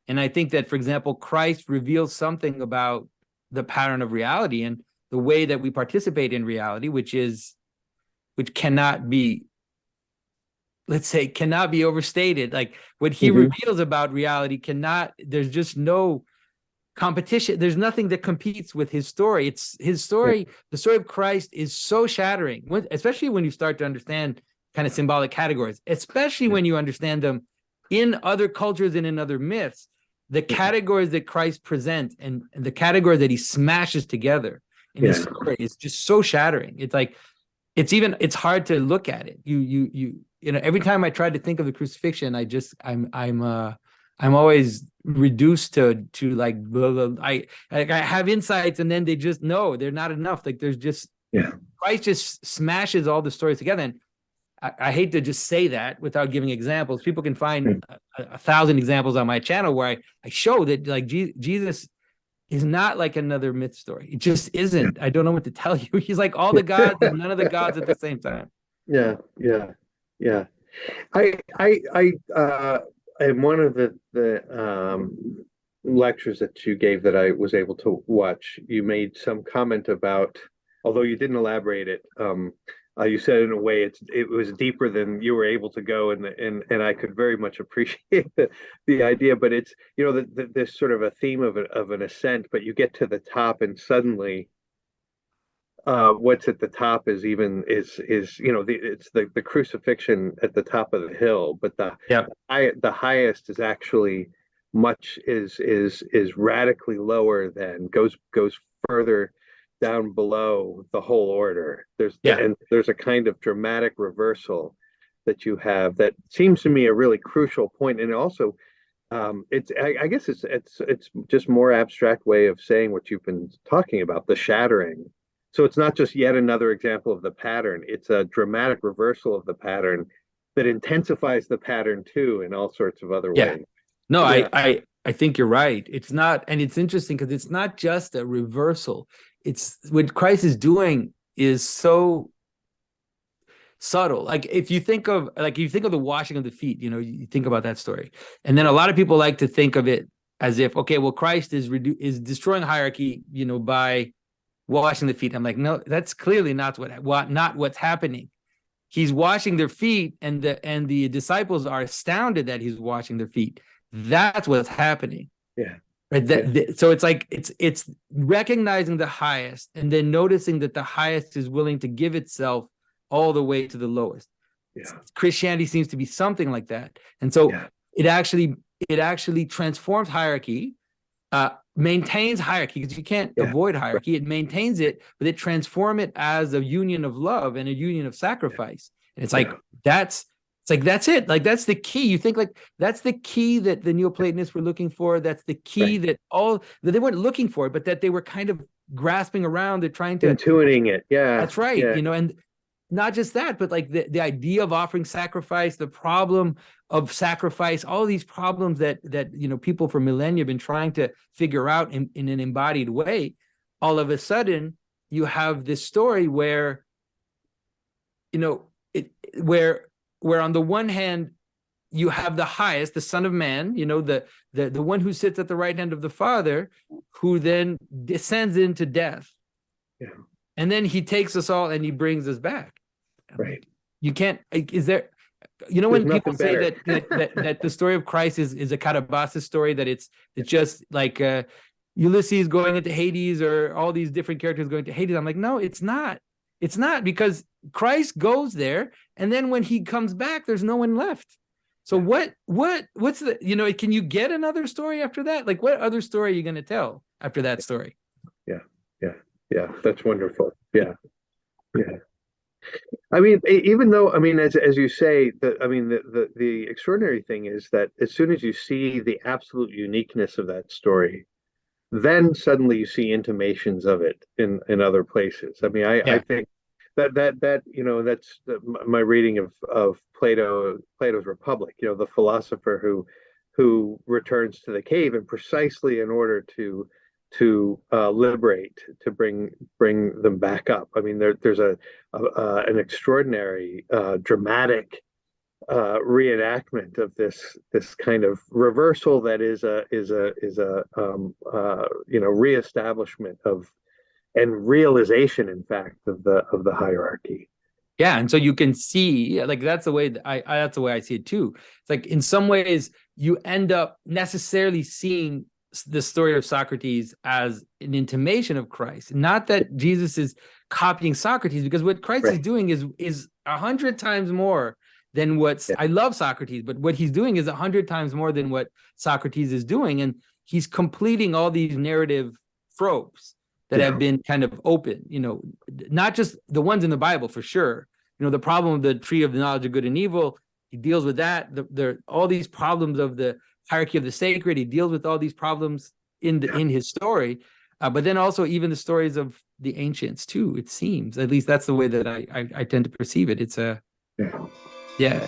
And I think that, for example, Christ reveals something about the pattern of reality and the way that we participate in reality, which cannot be, let's say, cannot be overstated. Like what he Hmm. reveals about reality there's just no competition. There's nothing that competes with his story. It's his Yeah. story. The story of Christ is so shattering, especially when you start to understand kind of symbolic categories, especially Yeah. when you understand them in other cultures and in other myths. The categories that Christ presents and the categories that he smashes together in his Yeah. story is just so shattering. It's like it's hard to look at it. Every time I try to think of the crucifixion, I'm always reduced to like blah, blah. I have insights and then they just no, they're not enough. Like there's just Yeah. Christ just smashes all the stories together. And I hate to just say that without giving examples. People can find a thousand examples on my channel where I show that like Jesus is not like another myth story. It just Yeah. isn't. I don't know what to tell you. He's like all the gods and none of the gods at the same time. Yeah. Yeah. Yeah. I in one of the lectures that you gave that I was able to watch, you made some comment about, although you didn't elaborate it, you said in a way it was deeper than you were able to go, and I could very much appreciate the idea. But it's this sort of a theme of an ascent, but you get to the top and suddenly what's at the top is it's the crucifixion at the top of the hill, but Yeah. the highest is actually much is radically lower than goes further down below the whole order. Yeah. There's a kind of dramatic reversal that you have that seems to me a really crucial point, and also I guess it's just more abstract way of saying what you've been talking about, the shattering. So it's not just yet another example of the pattern. It's a dramatic reversal of the pattern that intensifies the pattern too in all sorts of other Yeah. ways. No, Yeah, I think you're right. It's not, and it's interesting because it's not just a reversal. It's what Christ is doing is so subtle. Like if you think of the washing of the feet, you think about that story. And then a lot of people like to think of it as if, okay, well, Christ is destroying hierarchy, by washing the feet. I'm like, no, that's clearly not what's happening. He's washing their feet, and the disciples are astounded that he's washing their feet. That's what's happening. yeah, Right. yeah, So it's like it's recognizing the highest and then noticing that the highest is willing to give itself all the way to the lowest. yeah, Christianity seems to be something like that. And so yeah, it actually transforms hierarchy, maintains hierarchy because you can't yeah, avoid right, hierarchy. It maintains it, but it transforms it as a union of love and a union of sacrifice. And it's yeah, like that's it. Like that's the key. You think like that's the key that the Neoplatonists were looking for. That's the key right. that they weren't looking for, but that they were kind of grasping around. They're trying to. Intuiting it. Yeah, That's right. yeah, And not just that, but like the idea of offering sacrifice, the problem of sacrifice, all these problems that people for millennia have been trying to figure out in an embodied way. All of a sudden, you have this story where you know it where on the one hand you have the highest, the Son of Man, the one who sits at the right hand of the Father, who then descends into death, yeah, and then he takes us all and he brings us back. right. You can't. Is there? There's When people nothing say better. that the story of Christ is a Catabasis story, that it's just like Ulysses going into Hades or all these different characters going to Hades. I'm like, no, it's not. It's not, because Christ goes there, and then when he comes back, there's no one left. So Yeah, what's the can you get another story after that? Like what other story are you going to tell after that story? yeah, yeah, yeah. That's wonderful. Yeah, yeah. I mean, even though, I mean, as you say, the extraordinary thing is that as soon as you see the absolute uniqueness of that story, then suddenly you see intimations of it in other places. I mean, I Yeah. think that that's my reading of Plato's Republic. The philosopher who returns to the cave, and precisely in order to liberate, to bring them back up. I mean, there's an extraordinary dramatic reenactment of this kind of reversal that is a reestablishment of and realization, in fact, of the hierarchy. Yeah, and so you can see, like that's the way that that's the way I see it too. It's like in some ways you end up necessarily seeing the story of Socrates as an intimation of Christ. Not that Jesus is copying Socrates, because what Christ is Right. doing is 100 times more than what's. Yeah. I love Socrates, but what he's doing is 100 times more than what Socrates is doing, and he's completing all these narrative tropes that have been kind of open, not just the ones in the Bible for sure. The problem of the tree of the knowledge of good and evil, he deals with that. All these problems of the hierarchy of the sacred, he deals with all these problems in his story. But then also even the stories of the ancients too, it seems. At least that's the way that I tend to perceive it. It's a, yeah.